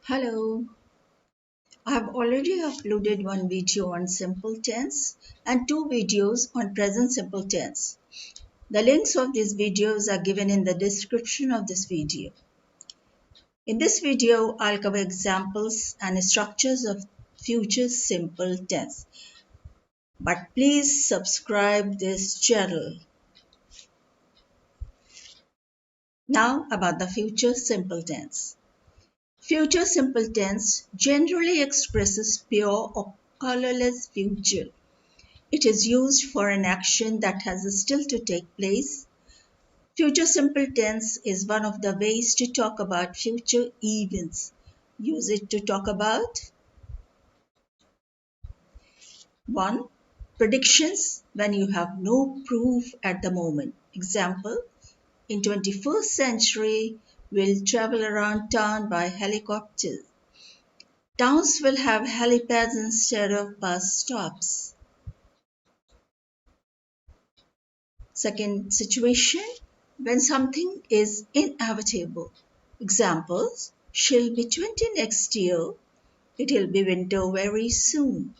Hello, I have already uploaded one video on simple tense and two videos on present simple tense. The links of these videos are given in the description of this video. In this video, I'll cover examples and structures of future simple tense. But please subscribe this channel. Now about the future simple tense. Future simple tense generally expresses pure or colorless future. It is used for an action that has still to take place. Future simple tense is one of the ways to talk about future events. Use it to talk about 1. Predictions when you have no proof at the moment. Example, in 21st century, we'll travel around town by helicopter. Towns will have helipads instead of bus stops. Second situation, when something is inevitable. Examples, she'll be 20 next year. It'll be winter very soon.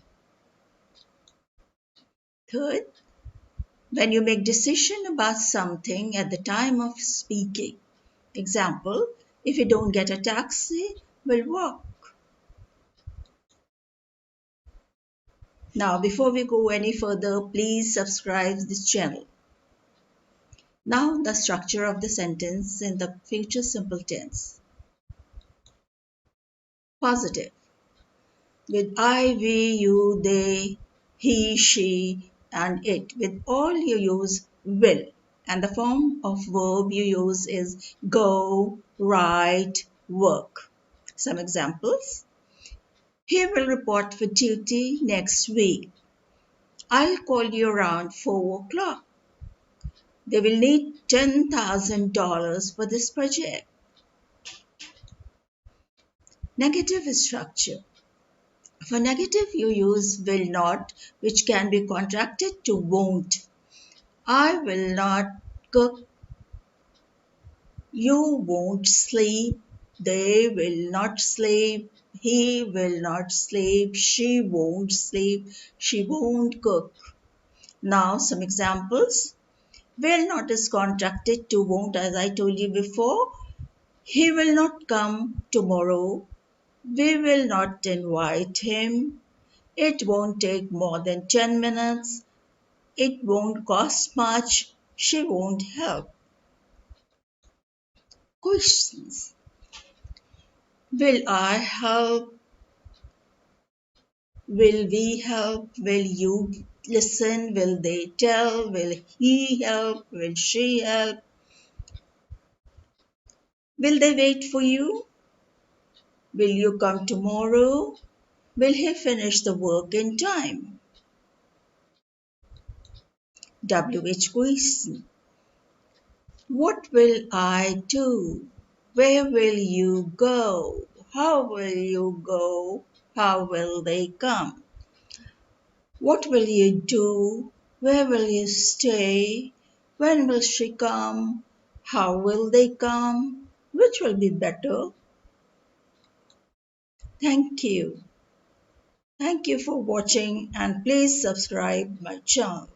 Third, when you make decision about something at the time of speaking. Example, if you don't get a taxi, we'll walk. Now, before we go any further, please subscribe this channel. Now, the structure of the sentence in the future simple tense. Positive. With I, we, you, they, he, she, and it. With all you use will. And the form of verb you use is go, write, work. Some examples. He will report for duty next week. I'll call you around 4 o'clock. They will need $10,000 for this project. Negative structure. For negative, you use will not, which can be contracted to won't. I will not cook. You won't sleep. They will not sleep. He will not sleep. She won't sleep. She won't cook. Now, some examples. Will not is contracted to won't, as I told you before. He will not come tomorrow. We will not invite him. It won't take more than 10 minutes. It won't cost much. She won't help. Questions. Will I help? Will we help? Will you listen? Will they tell? Will he help? Will she help? Will they wait for you? Will you come tomorrow? Will he finish the work in time? WH question. What will I do? Where will you go? How will you go? How will they come? What will you do? Where will you stay? When will she come? How will they come? Which will be better? Thank you. Thank you for watching and please subscribe my channel.